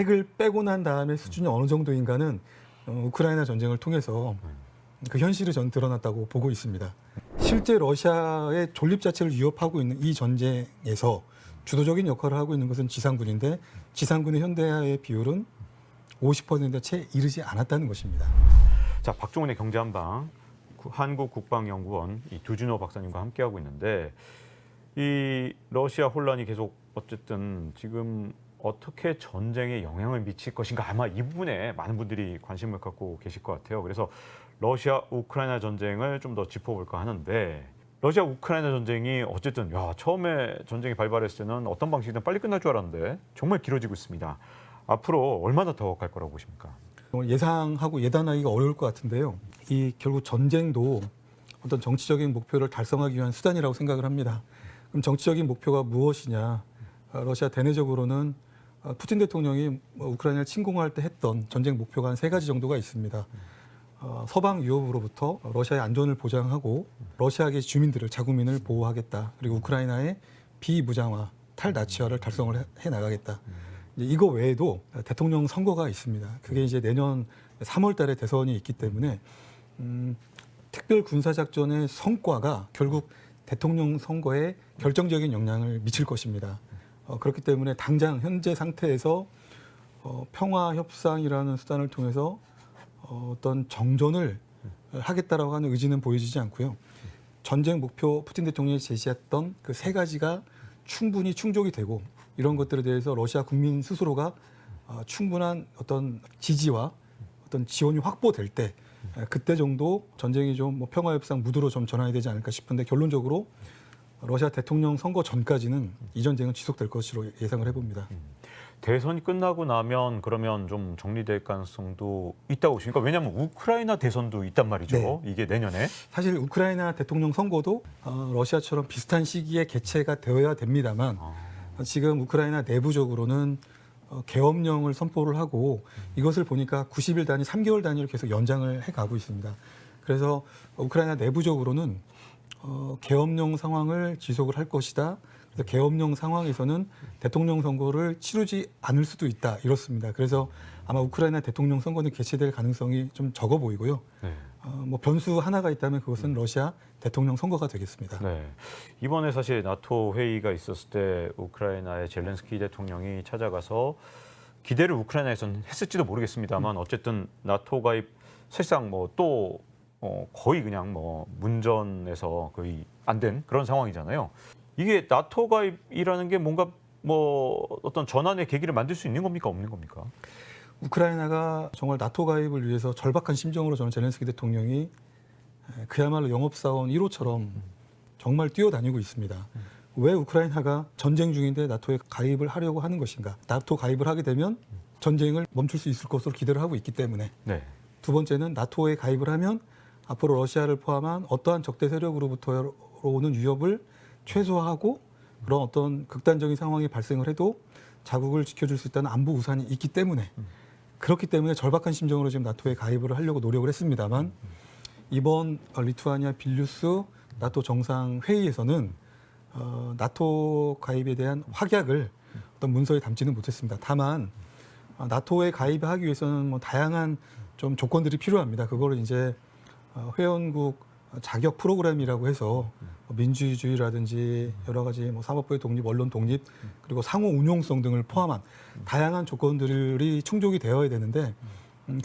핵을 빼고 난 다음에 수준이 어느 정도인가는 우크라이나 전쟁을 통해서 그 현실이 전 드러났다고 보고 있습니다. 실제 러시아의 존립 자체를 위협하고 있는 이 전쟁에서 주도적인 역할을 하고 있는 것은 지상군인데 지상군의 현대화의 비율은 50%에 채 이르지 않았다는 것입니다. 자, 박종훈의 경제한방, 한국국방연구원 이 두준호 박사님과 함께하고 있는데 이 러시아 혼란이 계속 어쨌든 지금 어떻게 전쟁에 영향을 미칠 것인가 아마 이 부분에 많은 분들이 관심을 갖고 계실 것 같아요. 그래서 러시아 우크라이나 전쟁을 좀 더 짚어볼까 하는데 러시아 우크라이나 전쟁이 어쨌든 처음에 전쟁이 발발했을 때는 어떤 방식이든 빨리 끝날 줄 알았는데 정말 길어지고 있습니다. 앞으로 얼마나 더 갈 거라고 보십니까? 예상하고 예단하기가 어려울 것 같은데요. 이 결국 전쟁도 어떤 정치적인 목표를 달성하기 위한 수단이라고 생각을 합니다. 그럼 정치적인 목표가 무엇이냐? 러시아 대내적으로는 푸틴 대통령이 우크라이나를 침공할 때 했던 전쟁 목표가 한 3가지 정도가 있습니다. 서방 위협으로부터 러시아의 안전을 보장하고 러시아계 주민들을 자국민을 보호하겠다. 그리고 우크라이나의 비무장화, 탈나치화를 달성을 해 나가겠다. 이거 외에도 대통령 선거가 있습니다. 그게 이제 내년 3월 달에 대선이 있기 때문에 특별 군사작전의 성과가 결국 대통령 선거에 결정적인 영향을 미칠 것입니다. 그렇기 때문에 당장 현재 상태에서 평화 협상이라는 수단을 통해서 어떤 정전을 하겠다라고 하는 의지는 보여지지 않고요. 전쟁 목표 푸틴 대통령이 제시했던 그 3가지가 충분히 충족이 되고 이런 것들에 대해서 러시아 국민 스스로가 충분한 어떤 지지와 어떤 지원이 확보될 때 그때 정도 전쟁이 좀 평화 협상 무드로 좀 전환이 되지 않을까 싶은데 결론적으로 러시아 대통령 선거 전까지는 이 전쟁은 지속될 것으로 예상을 해봅니다. 대선이 끝나고 나면 그러면 좀 정리될 가능성도 있다고 보십니까? 왜냐하면 우크라이나 대선도 있단 말이죠. 네. 이게 내년에. 사실 우크라이나 대통령 선거도 러시아처럼 비슷한 시기에 개최가 되어야 됩니다만 지금 우크라이나 내부적으로는 계엄령을 선포를 하고 이것을 보니까 90일 단위, 3개월 단위로 계속 연장을 해가고 있습니다. 그래서 우크라이나 내부적으로는 계엄령 상황을 지속을 할 것이다. 그래서 계엄령 상황에서는 대통령 선거를 치르지 않을 수도 있다. 이렇습니다. 그래서 아마 우크라이나 대통령 선거는 개최될 가능성이 좀 적어 보이고요. 네. 변수 하나가 있다면 그것은 러시아 대통령 선거가 되겠습니다. 네. 이번에 사실 나토 회의가 있었을 때 우크라이나의 젤렌스키 대통령이 찾아가서 기대를 우크라이나에서는 했을지도 모르겠습니다만 어쨌든 나토 가입 사실상 거의 그냥 문전에서 거의 안 된 그런 상황이잖아요. 이게 나토 가입이라는 게 뭔가 어떤 전환의 계기를 만들 수 있는 겁니까 없는 겁니까? 우크라이나가 정말 나토 가입을 위해서 절박한 심정으로 저는 젤렌스키 대통령이 그야말로 영업사원 1호처럼 정말 뛰어다니고 있습니다. 왜 우크라이나가 전쟁 중인데 나토에 가입을 하려고 하는 것인가? 나토 가입을 하게 되면 전쟁을 멈출 수 있을 것으로 기대를 하고 있기 때문에. 네. 두 번째는 나토에 가입을 하면 앞으로 러시아를 포함한 어떠한 적대 세력으로부터 오는 위협을 최소화하고 그런 어떤 극단적인 상황이 발생을 해도 자국을 지켜줄 수 있다는 안보 우산이 있기 때문에 그렇기 때문에 절박한 심정으로 지금 나토에 가입을 하려고 노력을 했습니다만 이번 리투아니아 빌뉴스 나토 정상회의에서는 나토 가입에 대한 확약을 어떤 문서에 담지는 못했습니다. 다만 나토에 가입하기 위해서는 다양한 좀 조건들이 필요합니다. 그거를 이제 회원국 자격 프로그램이라고 해서 민주주의라든지 여러 가지 사법부의 독립, 언론 독립, 그리고 상호 운용성 등을 포함한 다양한 조건들이 충족이 되어야 되는데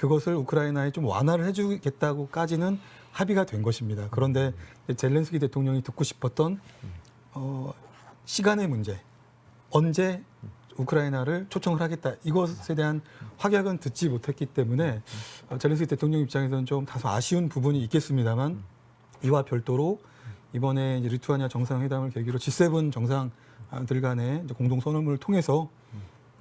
그것을 우크라이나에 좀 완화를 해주겠다고까지는 합의가 된 것입니다. 그런데 젤렌스키 대통령이 듣고 싶었던 시간의 문제, 언제 우크라이나를 초청을 하겠다. 이것에 대한 확약은 듣지 못했기 때문에 젤렌스키 대통령 입장에서는 좀 다소 아쉬운 부분이 있겠습니다만 이와 별도로 이번에 리투아니아 정상회담을 계기로 G7 정상들 간의 공동 선언문을 통해서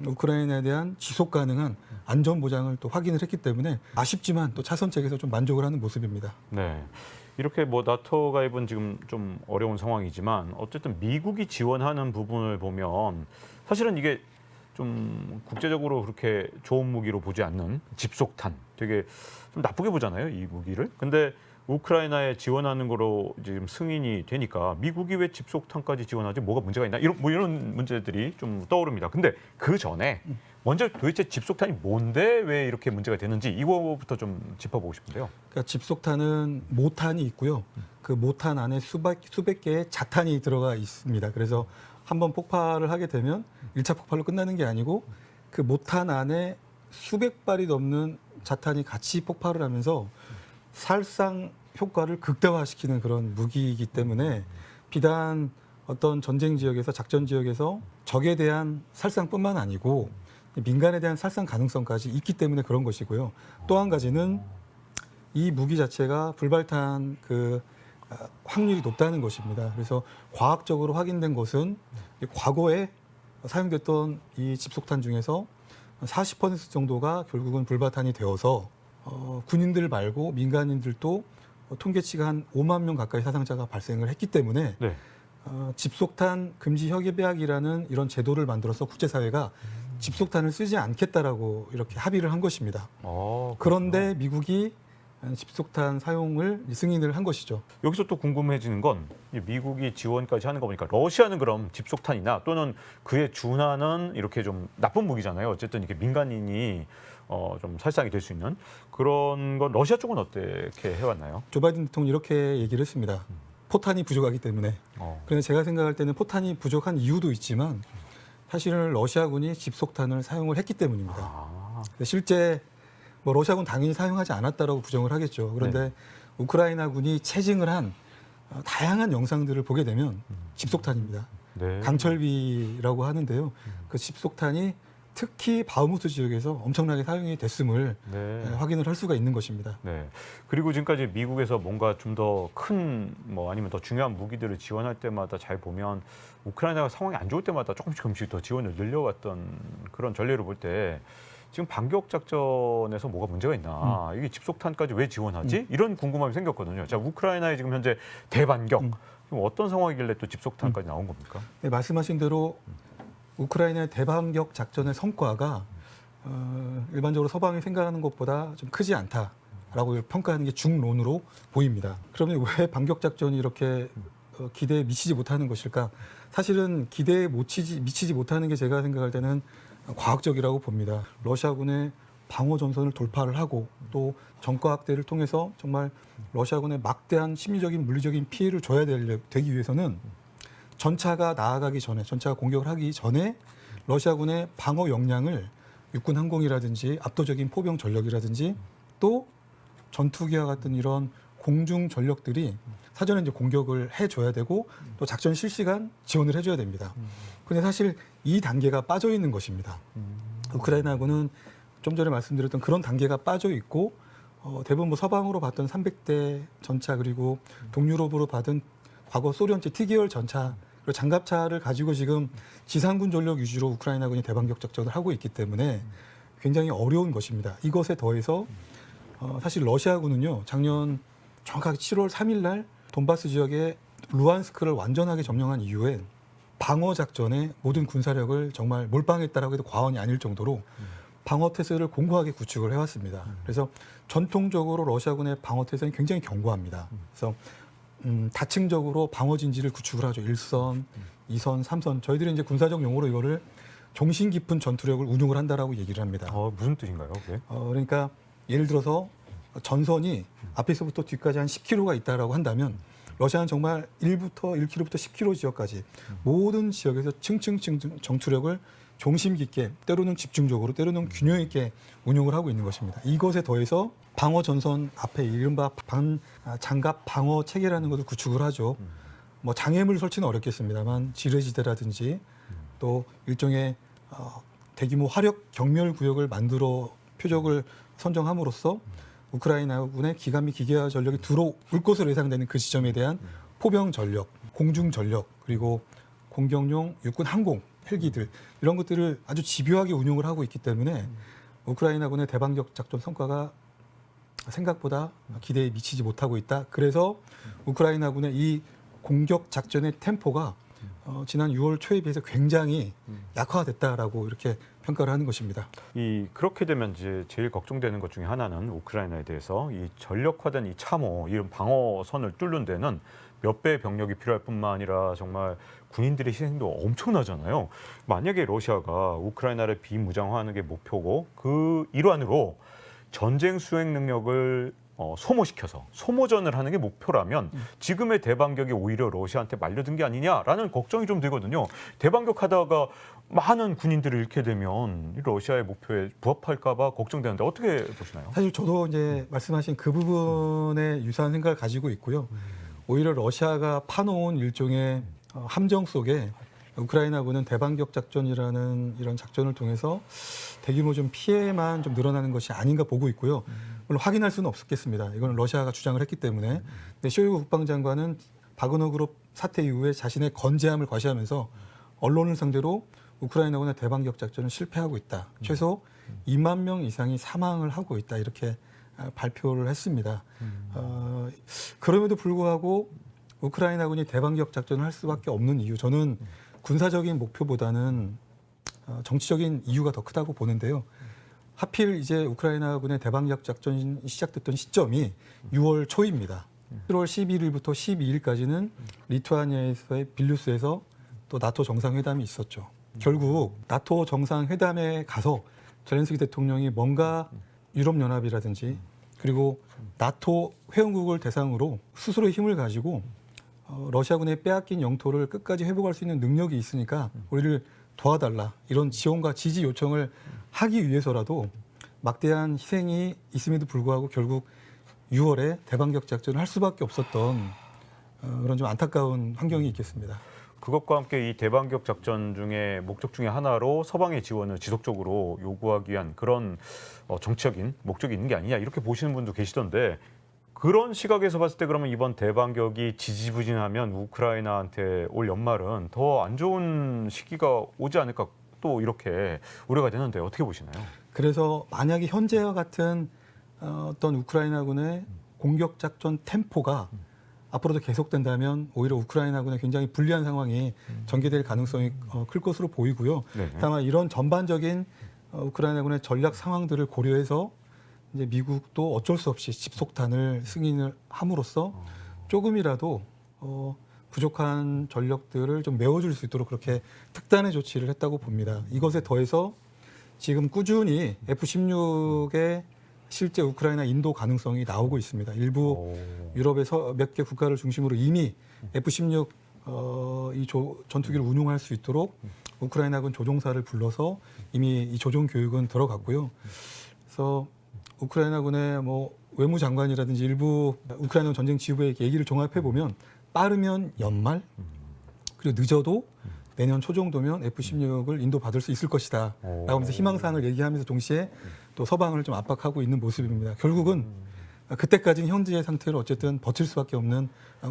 우크라이나에 대한 지속 가능한 안전 보장을 또 확인을 했기 때문에 아쉽지만 또 차선책에서 좀 만족을 하는 모습입니다. 네. 이렇게 나토 가입은 지금 좀 어려운 상황이지만 어쨌든 미국이 지원하는 부분을 보면 사실은 이게 좀 국제적으로 그렇게 좋은 무기로 보지 않는 집속탄 되게 좀 나쁘게 보잖아요, 이 무기를. 근데 우크라이나에 지원하는 거로 지금 승인이 되니까 미국이 왜 집속탄까지 지원하지? 뭐가 문제가 있나? 이런 문제들이 좀 떠오릅니다. 근데 그 전에 먼저 도대체 집속탄이 뭔데 왜 이렇게 문제가 되는지 이거부터 좀 짚어보고 싶은데요. 그러니까 집속탄은 모탄이 있고요. 그 모탄 안에 수백 개의 자탄이 들어가 있습니다. 그래서 한번 폭발을 하게 되면 1차 폭발로 끝나는 게 아니고 그 모탄 안에 수백 발이 넘는 자탄이 같이 폭발을 하면서 살상 효과를 극대화시키는 그런 무기이기 때문에 비단 어떤 전쟁 지역에서 작전 지역에서 적에 대한 살상뿐만 아니고 민간에 대한 살상 가능성까지 있기 때문에 그런 것이고요. 또 한 가지는 이 무기 자체가 불발탄 확률이 높다는 것입니다. 그래서 과학적으로 확인된 것은 과거에 사용됐던 이 집속탄 중에서 40% 정도가 결국은 불발탄이 되어서 군인들 말고 민간인들도 통계치가 한 5만 명 가까이 사상자가 발생을 했기 때문에 네. 집속탄 금지 협약이라는 이런 제도를 만들어서 국제사회가 집속탄을 쓰지 않겠다라고 이렇게 합의를 한 것입니다. 그런데 미국이 집속탄 사용을 승인을 한 것이죠. 여기서 또 궁금해지는 건 미국이 지원까지 하는 거 보니까 러시아는 그럼 집속탄이나 또는 그에 준하는 이렇게 좀 나쁜 무기잖아요. 어쨌든 이렇게 민간인이 좀 살상이 될 수 있는 그런 건 러시아 쪽은 어떻게 해왔나요? 조 바이든 대통령이 이렇게 얘기를 했습니다. 포탄이 부족하기 때문에. 그런데 제가 생각할 때는 포탄이 부족한 이유도 있지만 사실은 러시아군이 집속탄을 사용을 했기 때문입니다. 실제 러시아군 당연히 사용하지 않았다라고 부정을 하겠죠. 그런데 우크라이나군이 체증을 한 다양한 영상들을 보게 되면 집속탄입니다. 네. 강철비라고 하는데요. 그 집속탄이 특히 바흐무트 지역에서 엄청나게 사용이 됐음을 확인을 할 수가 있는 것입니다. 네. 그리고 지금까지 미국에서 뭔가 좀 더 큰 아니면 더 중요한 무기들을 지원할 때마다 잘 보면 우크라이나가 상황이 안 좋을 때마다 조금씩 더 지원을 늘려왔던 그런 전례를 볼 때 지금 반격 작전에서 뭐가 문제가 있나? 이게 집속탄까지 왜 지원하지? 이런 궁금함이 생겼거든요. 자, 우크라이나의 지금 현재 대반격 지금 어떤 상황이길래 또 집속탄까지 나온 겁니까? 네, 말씀하신 대로 우크라이나의 대반격 작전의 성과가 일반적으로 서방이 생각하는 것보다 좀 크지 않다라고 평가하는 게 중론으로 보입니다. 그러면 왜 반격 작전이 이렇게 기대에 미치지 못하는 것일까? 사실은 기대에 미치지 못하는 게 제가 생각할 때는 과학적이라고 봅니다. 러시아군의 방어 전선을 돌파를 하고 또 전과 확대를 통해서 정말 러시아군의 막대한 심리적인 물리적인 피해를 줘야 되기 위해서는 전차가 나아가기 전에, 전차가 공격을 하기 전에 러시아군의 방어 역량을 육군 항공이라든지 압도적인 포병 전력이라든지 또 전투기와 같은 이런 공중 전력들이 사전에 이제 공격을 해줘야 되고 또 작전 실시간 지원을 해줘야 됩니다. 그런데 사실 이 단계가 빠져 있는 것입니다. 우크라이나군은 좀 전에 말씀드렸던 그런 단계가 빠져 있고 대부분 서방으로 봤던 300대 전차 그리고 동유럽으로 받은 과거 소련제 T계열 전차 그리고 장갑차를 가지고 지금 지상군 전력 위주로 우크라이나군이 대반격 작전을 하고 있기 때문에 굉장히 어려운 것입니다. 이것에 더해서 사실 러시아군은요 작년 정확하게 7월 3일 날 돈바스 지역의 루안스크를 완전하게 점령한 이후에 방어 작전에 모든 군사력을 정말 몰빵했다라고 해도 과언이 아닐 정도로 방어 태세를 공고하게 구축을 해왔습니다. 그래서 전통적으로 러시아군의 방어 태세는 굉장히 견고합니다. 그래서 다층적으로 방어 진지를 구축을 하죠. 1선, 2선, 3선. 저희들이 이제 군사적 용어로 이거를 종신 깊은 전투력을 운용을 한다라고 얘기를 합니다. 무슨 뜻인가요? 그게? 그러니까 예를 들어서 전선이 앞에서부터 뒤까지 한 10km가 있다라고 한다면 러시아는 정말 1km부터 10km 지역까지 모든 지역에서 층층 정투력을 종심 깊게 때로는 집중적으로 때로는 균형 있게 운용을 하고 있는 것입니다. 이것에 더해서 방어 전선 앞에 이른바 장갑 방어 체계라는 것을 구축을 하죠. 장애물 설치는 어렵겠습니다만 지뢰지대라든지 또 일종의 대규모 화력 경멸 구역을 만들어 표적을 선정함으로써 우크라이나군의 기가 및 기계화 전력이 들어올 것으로 예상되는 그 지점에 대한 포병 전력, 공중 전력, 그리고 공격용 육군 항공, 헬기들 이런 것들을 아주 집요하게 운용을 하고 있기 때문에 우크라이나군의 대반격 작전 성과가 생각보다 기대에 미치지 못하고 있다. 그래서 우크라이나군의 이 공격 작전의 템포가 지난 6월 초에 비해서 굉장히 약화됐다라고 이렇게 평가를 하는 것입니다. 그렇게 되면 이제 제일 걱정되는 것 중에 하나는 우크라이나에 대해서 이 전력화된 이 참호, 이런 방어선을 뚫는 데는 몇 배의 병력이 필요할 뿐만 아니라 정말 군인들의 희생도 엄청나잖아요. 만약에 러시아가 우크라이나를 비무장화하는 게 목표고 그 일환으로 전쟁 수행 능력을 소모시켜서 소모전을 하는 게 목표라면 지금의 대반격이 오히려 러시아한테 말려든 게 아니냐라는 걱정이 좀 들거든요. 대반격하다가 많은 군인들을 잃게 되면 러시아의 목표에 부합할까 봐 걱정되는데 어떻게 보시나요? 사실 저도 이제 말씀하신 그 부분에 유사한 생각을 가지고 있고요. 오히려 러시아가 파놓은 일종의 함정 속에 우크라이나군은 대반격 작전이라는 이런 작전을 통해서 대규모 좀 피해만 좀 늘어나는 것이 아닌가 보고 있고요. 물론 확인할 수는 없겠습니다. 이건 러시아가 주장을 했기 때문에. 근데 쇼이구 국방장관은 바그너 그룹 사태 이후에 자신의 건재함을 과시하면서 언론을 상대로 우크라이나군의 대반격 작전은 실패하고 있다. 최소 2만 명 이상이 사망을 하고 있다. 이렇게 발표를 했습니다. 그럼에도 불구하고 우크라이나군이 대반격 작전을 할 수밖에 없는 이유, 저는 군사적인 목표보다는 정치적인 이유가 더 크다고 보는데요. 하필 이제 우크라이나군의 대반격 작전이 시작됐던 시점이 6월 초입니다. 7월 11일부터 12일까지는 리투아니아에서의 빌뉴스에서 또 나토 정상회담이 있었죠. 결국 나토 정상회담에 가서 젤렌스키 대통령이 뭔가 유럽연합이라든지 그리고 나토 회원국을 대상으로 스스로의 힘을 가지고 러시아군의 빼앗긴 영토를 끝까지 회복할 수 있는 능력이 있으니까 우리를 도와달라, 이런 지원과 지지 요청을 하기 위해서라도 막대한 희생이 있음에도 불구하고 결국 6월에 대반격 작전을 할 수밖에 없었던 그런 좀 안타까운 환경이 있겠습니다. 그것과 함께 이 대반격 작전 중에 목적 중에 하나로 서방의 지원을 지속적으로 요구하기 위한 그런 정치적인 목적이 있는 게 아니냐, 이렇게 보시는 분도 계시던데, 그런 시각에서 봤을 때 그러면 이번 대반격이 지지부진하면 우크라이나한테 올 연말은 더 안 좋은 시기가 오지 않을까, 또 이렇게 우려가 되는데 어떻게 보시나요? 그래서 만약에 현재와 같은 어떤 우크라이나군의 공격 작전 템포가 앞으로도 계속된다면 오히려 우크라이나군에 굉장히 불리한 상황이 전개될 가능성이 클 것으로 보이고요. 네네. 다만 이런 전반적인 우크라이나군의 전략 상황들을 고려해서 이제 미국도 어쩔 수 없이 집속탄을 승인을 함으로써 조금이라도 부족한 전력들을 좀 메워줄 수 있도록 그렇게 특단의 조치를 했다고 봅니다. 이것에 더해서 지금 꾸준히 F-16의 실제 우크라이나 인도 가능성이 나오고 있습니다. 일부 유럽에서 몇 개 국가를 중심으로 이미 F-16 전투기를 운용할 수 있도록 우크라이나군 조종사를 불러서 이미 이 조종 교육은 들어갔고요. 그래서 우크라이나군의 외무장관이라든지 일부 우크라이나 전쟁 지휘부의 얘기를 종합해 보면 빠르면 연말, 그리고 늦어도 내년 초 정도면 F-16을 인도받을 수 있을 것이다 라고 하면서 희망사항을 얘기하면서 동시에 또 서방을 좀 압박하고 있는 모습입니다. 결국은 그때까지는 현재의 상태를 어쨌든 버틸 수밖에 없는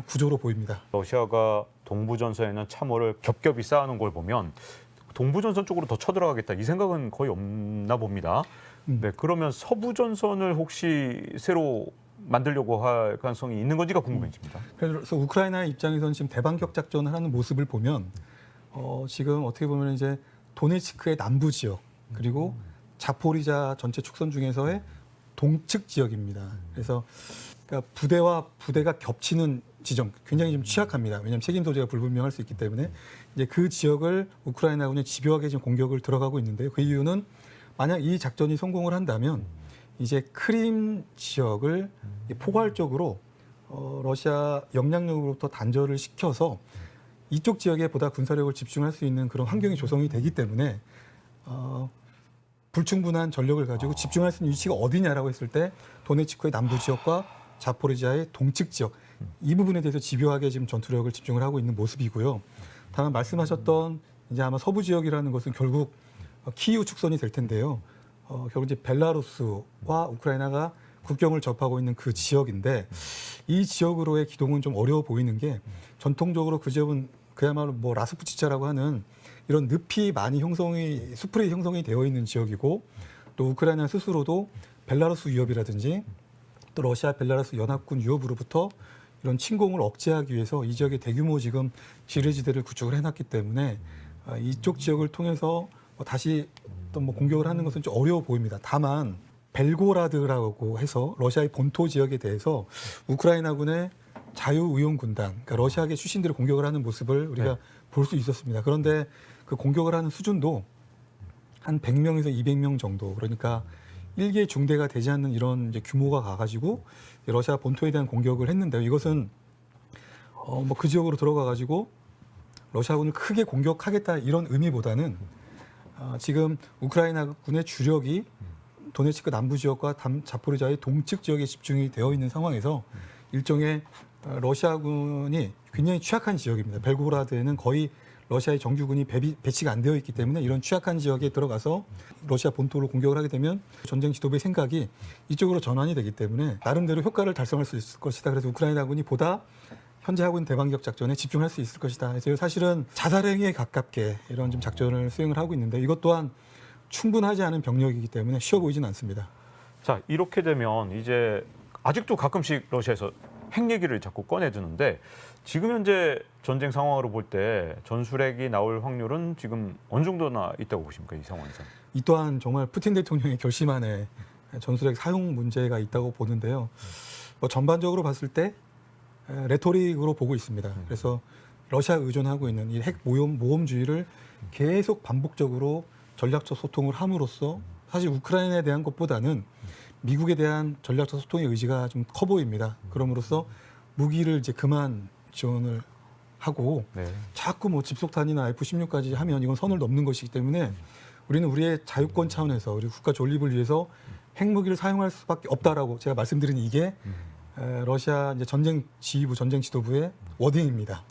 구조로 보입니다. 러시아가 동부전선에는 참호를 겹겹이 쌓아놓은 걸 보면 동부전선 쪽으로 더 쳐들어가겠다, 이 생각은 거의 없나 봅니다. 네, 그러면 서부전선을 혹시 새로 만들려고 할 가능성이 있는 건지가 궁금해집니다. 그래서 우크라이나의 입장에서는 지금 대반격 작전을 하는 모습을 보면 지금 어떻게 보면 이제 도네츠크의 남부 지역 그리고 자포리자 전체 축선 중에서의 동측 지역입니다. 그래서 그러니까 부대와 부대가 겹치는 지점, 굉장히 좀 취약합니다. 왜냐하면 책임 소재가 불분명할 수 있기 때문에 이제 그 지역을 우크라이나군이 집요하게 지금 공격을 들어가고 있는데요. 그 이유는 만약 이 작전이 성공을 한다면 이제 크림 지역을 포괄적으로 러시아 영향력으로부터 단절을 시켜서 이쪽 지역에 보다 군사력을 집중할 수 있는 그런 환경이 조성이 되기 때문에 불충분한 전력을 가지고 집중할 수 있는 위치가 어디냐라고 했을 때 도네츠크의 남부 지역과 자포리자의 동측 지역, 이 부분에 대해서 집요하게 지금 전투력을 집중을 하고 있는 모습이고요. 다만 말씀하셨던 이제 아마 서부 지역이라는 것은 결국 키이우 축선이 될 텐데요. 결국 이제 벨라루스와 우크라이나가 국경을 접하고 있는 그 지역인데 이 지역으로의 기동은 좀 어려워 보이는 게 전통적으로 그 지역은 그야말로 라스푸치차라고 하는 이런 늪이 많이 수풀이 형성이 되어 있는 지역이고 또 우크라이나 스스로도 벨라루스 위협이라든지 또 러시아 벨라루스 연합군 위협으로부터 이런 침공을 억제하기 위해서 이 지역에 대규모 지금 지뢰지대를 구축을 해놨기 때문에 이쪽 지역을 통해서 다시 어떤 뭐 공격을 하는 것은 좀 어려워 보입니다. 다만 벨고라드라고 해서 러시아의 본토 지역에 대해서 우크라이나군의 자유의용군단, 그러니까 러시아계 출신들이 공격을 하는 모습을 우리가 네. 볼 수 있었습니다. 그런데 그 공격을 하는 수준도 한 100명에서 200명 정도, 그러니까 일개 중대가 되지 않는 이런 이제 규모가 가가지고 러시아 본토에 대한 공격을 했는데요. 이것은 뭐 그 지역으로 들어가가지고 러시아군을 크게 공격하겠다 이런 의미보다는 지금 우크라이나 군의 주력이 도네츠크 남부 지역과 자포리자의 동측 지역에 집중이 되어 있는 상황에서 일종의 러시아군이 굉장히 취약한 지역입니다. 벨고라드에는 거의 러시아의 정규군이 배치가 안 되어 있기 때문에 이런 취약한 지역에 들어가서 러시아 본토를 공격을 하게 되면 전쟁 지도부의 생각이 이쪽으로 전환이 되기 때문에 나름대로 효과를 달성할 수 있을 것이다. 그래서 우크라이나군이 보다 현재 하고 있는 대반격 작전에 집중할 수 있을 것이다. 그래서 사실은 자살행위에 가깝게 이런 좀 작전을 수행을 하고 있는데 이것 또한 충분하지 않은 병력이기 때문에 쉬워 보이진 않습니다. 자, 이렇게 되면 이제 아직도 가끔씩 러시아에서 핵 얘기를 자꾸 꺼내드는데 지금 현재 전쟁 상황으로 볼 때 전술핵이 나올 확률은 지금 어느 정도나 있다고 보십니까? 이 상황에서. 이 또한 정말 푸틴 대통령의 결심안에 전술핵 사용 문제가 있다고 보는데요. 뭐 전반적으로 봤을 때 레토릭으로 보고 있습니다. 그래서 러시아 의존하고 있는 이 핵 모험주의를 계속 반복적으로 전략적 소통을 함으로써 사실 우크라이나에 대한 것보다는 미국에 대한 전략적 소통의 의지가 좀 커 보입니다. 그럼으로써 무기를 이제 그만 지원을 하고 네. 자꾸 뭐 집속탄이나 F-16까지 하면 이건 선을 넘는 것이기 때문에 우리는 우리의 자유권 차원에서 우리 국가 존립을 위해서 핵무기를 사용할 수밖에 없다라고 제가 말씀드린 이게 러시아 이제 전쟁 지휘부, 전쟁 지도부의 워딩입니다.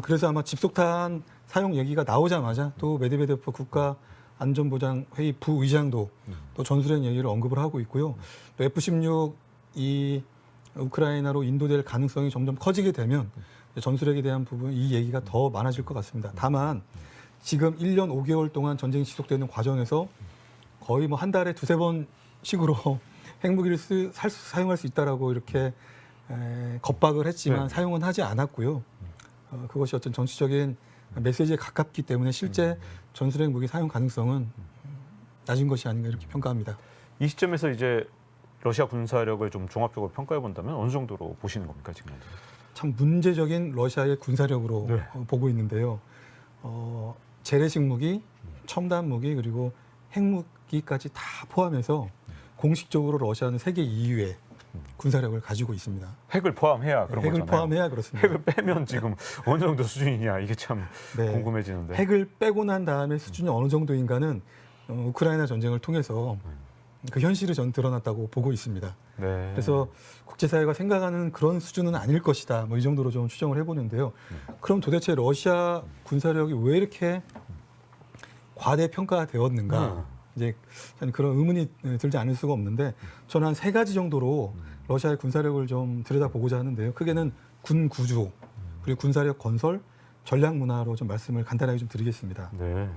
그래서 아마 집속탄 사용 얘기가 나오자마자 또 메드베데프 국가안전보장회의 부의장도 또 전술핵 얘기를 언급을 하고 있고요. 또 F-16 이 우크라이나로 인도될 가능성이 점점 커지게 되면 전술핵에 대한 부분 이 얘기가 더 많아질 것 같습니다. 다만 지금 1년 5개월 동안 전쟁이 지속되는 과정에서 거의 뭐 한 달에 두세 번씩으로 핵무기를 사용할 수 있다라고 이렇게 겁박을 했지만 네. 사용은 하지 않았고요. 그것이 어떤 정치적인 메시지에 가깝기 때문에 실제 전술핵 무기 사용 가능성은 낮은 것이 아닌가 이렇게 평가합니다. 이 시점에서 이제 러시아 군사력을 좀 종합적으로 평가해 본다면 어느 정도로 보시는 겁니까 지금? 참 문제적인 러시아의 군사력으로 네. 보고 있는데요. 재래식 무기, 첨단 무기 그리고 핵무기까지 다 포함해서 공식적으로 러시아는 세계 2위의 군사력을 가지고 있습니다. 핵을 포함해야 그런 핵을 거잖아요. 포함해야 그렇습니다. 핵을 빼면 지금 어느 정도 수준이냐 이게 참 네. 궁금해지는데. 핵을 빼고 난 다음에 수준이 어느 정도인가는 우크라이나 전쟁을 통해서 그 현실이 전 드러났다고 보고 있습니다. 네. 그래서 국제사회가 생각하는 그런 수준은 아닐 것이다. 뭐 이 정도로 좀 추정을 해보는데요. 그럼 도대체 러시아 군사력이 왜 이렇게 과대평가되었는가? 이제 저는 그런 의문이 들지 않을 수가 없는데 저는 한 세 가지 정도로 러시아의 군사력을 좀 들여다보고자 하는데요. 크게는 군 구조, 그리고 군사력 건설, 전략 문화로 좀 말씀을 간단하게 좀 드리겠습니다. 네.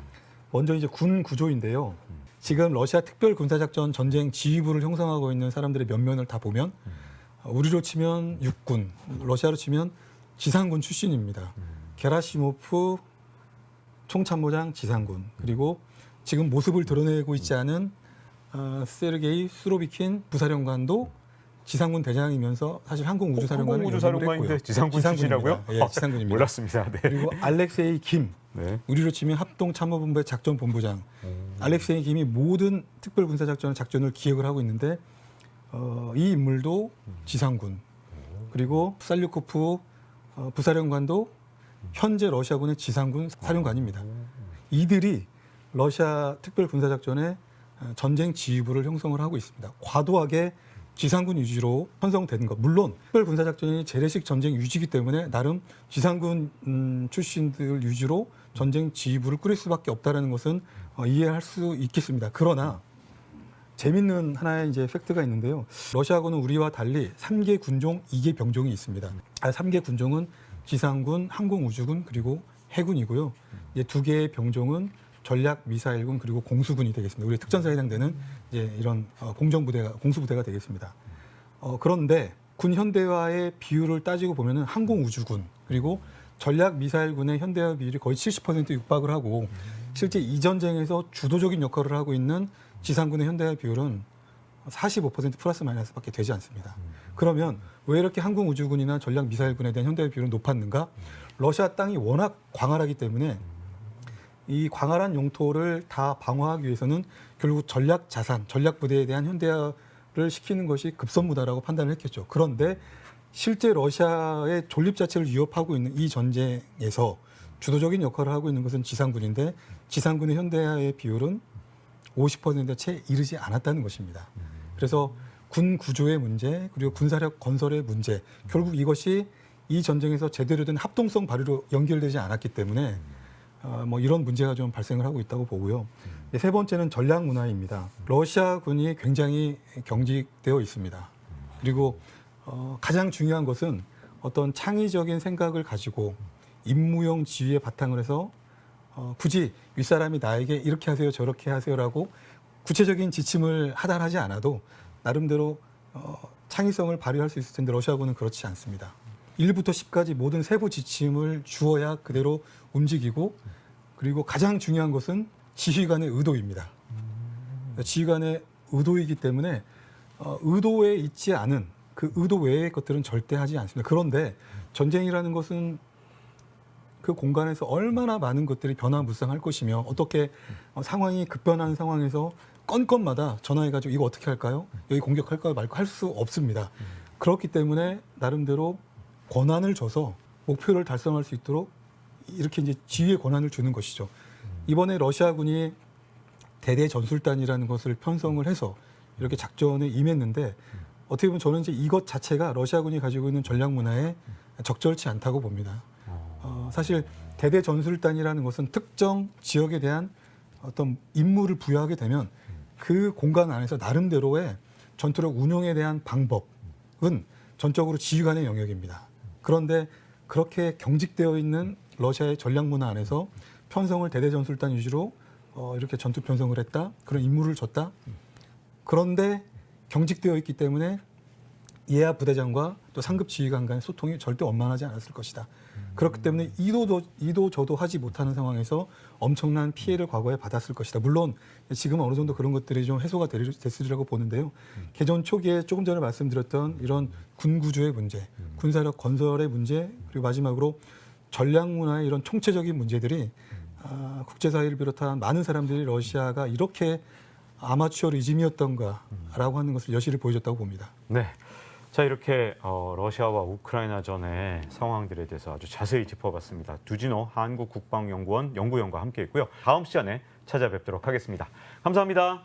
먼저 이제 군 구조인데요. 지금 러시아 특별 군사작전 전쟁 지휘부를 형성하고 있는 사람들의 면면을 다 보면 우리로 치면 육군, 러시아로 치면 지상군 출신입니다. 게라시모프 총참모장 지상군, 그리고 지금 모습을 드러내고 있지 않은 세르게이 수로비킨 부사령관도 지상군 대장이면서 사실 항공우주사령관을 항공우주사령관인데 지상군 출신이라고요? 예, 지상군입니다. 몰랐습니다. 네. 그리고 알렉세이 김, 네. 우리로 치면 합동참모본부의 작전본부장. 알렉세이 김이 모든 작전을 기획을 하고 있는데 이 인물도 지상군. 그리고 살류코프 부사령관도 현재 러시아군의 지상군 사령관입니다. 이들이 러시아 특별군사작전의 전쟁 지휘부를 형성을 하고 있습니다. 과도하게 지상군 위주로 편성된 것. 물론 특별군사작전이 재래식 전쟁 유지이기 때문에 나름 지상군 출신들 위주로 전쟁 지휘부를 꾸릴 수밖에 없다는 것은 이해할 수 있겠습니다. 그러나 재밌는 하나의 이제 팩트가 있는데요. 러시아군은 우리와 달리 3개 군종, 2개 병종이 있습니다. 3개 군종은 지상군, 항공우주군, 그리고 해군이고요. 이제 2개의 병종은 전략 미사일군 그리고 공수군이 되겠습니다. 우리 특전사에 해당되는 이제 이런 공수부대가 되겠습니다. 그런데 군 현대화의 비율을 따지고 보면은 항공우주군 그리고 전략 미사일군의 현대화 비율이 거의 70% 육박을 하고 실제 이 전쟁에서 주도적인 역할을 하고 있는 지상군의 현대화 비율은 45% 플러스 마이너스밖에 되지 않습니다. 그러면 왜 이렇게 항공우주군이나 전략미사일군에 대한 현대화 비율은 높았는가? 러시아 땅이 워낙 광활하기 때문에 이 광활한 용토를 다 방어하기 위해서는 결국 전략 자산, 전략 부대에 대한 현대화를 시키는 것이 급선무다라고 판단을 했겠죠. 그런데 실제 러시아의 존립 자체를 위협하고 있는 이 전쟁에서 주도적인 역할을 하고 있는 것은 지상군인데 지상군의 현대화의 비율은 50%에 채 이르지 않았다는 것입니다. 그래서 군 구조의 문제 그리고 군사력 건설의 문제 결국 이것이 이 전쟁에서 제대로 된 합동성 발휘로 연결되지 않았기 때문에 뭐 이런 문제가 좀 발생을 하고 있다고 보고요. 세 번째는 전략 문화입니다. 러시아군이 굉장히 경직되어 있습니다. 그리고 가장 중요한 것은 어떤 창의적인 생각을 가지고 임무용 지휘에 바탕을 해서 굳이 윗사람이 나에게 이렇게 하세요 저렇게 하세요라고 구체적인 지침을 하달하지 않아도 나름대로 창의성을 발휘할 수 있을 텐데 러시아군은 그렇지 않습니다. 1부터 10까지 모든 세부 지침을 주어야 그대로 움직이고 그리고 가장 중요한 것은 지휘관의 의도입니다. 지휘관의 의도이기 때문에 의도에 있지 않은 그 의도 외의 것들은 절대 하지 않습니다. 그런데 전쟁이라는 것은 그 공간에서 얼마나 많은 것들이 변화무쌍할 것이며 어떻게 상황이 급변하는 상황에서 건건마다 전화해가지고 이거 어떻게 할까요? 여기 공격할까요? 말까 할 수 없습니다. 그렇기 때문에 나름대로 권한을 줘서 목표를 달성할 수 있도록 이렇게 이제 지휘의 권한을 주는 것이죠. 이번에 러시아군이 대대 전술단이라는 것을 편성을 해서 이렇게 작전에 임했는데 어떻게 보면 저는 이제 이것 자체가 러시아군이 가지고 있는 전략 문화에 적절치 않다고 봅니다. 사실 대대 전술단이라는 것은 특정 지역에 대한 어떤 임무를 부여하게 되면 그 공간 안에서 나름대로의 전투력 운용에 대한 방법은 전적으로 지휘관의 영역입니다. 그런데 그렇게 경직되어 있는 러시아의 전략 문화 안에서 편성을 대대 전술단 위주로 이렇게 전투 편성을 했다. 그런 임무를 줬다. 그런데 경직되어 있기 때문에 예하 부대장과 또 상급 지휘관 간의 소통이 절대 원만하지 않았을 것이다. 그렇기 때문에 이도 저도 하지 못하는 상황에서 엄청난 피해를 과거에 받았을 것이다. 물론 지금은 어느 정도 그런 것들이 좀 해소가 됐으리라고 보는데요. 개전 초기에 조금 전에 말씀드렸던 이런 군 구조의 문제, 군사력 건설의 문제, 그리고 마지막으로 전략 문화의 이런 총체적인 문제들이 국제사회를 비롯한 많은 사람들이 러시아가 이렇게 아마추어리즘이었던가라고 하는 것을 여실히 보여줬다고 봅니다. 네. 자, 이렇게 러시아와 우크라이나전의 상황들에 대해서 아주 자세히 짚어봤습니다. 두진호 한국국방연구원 연구위원과 함께했고요. 다음 시간에 찾아뵙도록 하겠습니다. 감사합니다.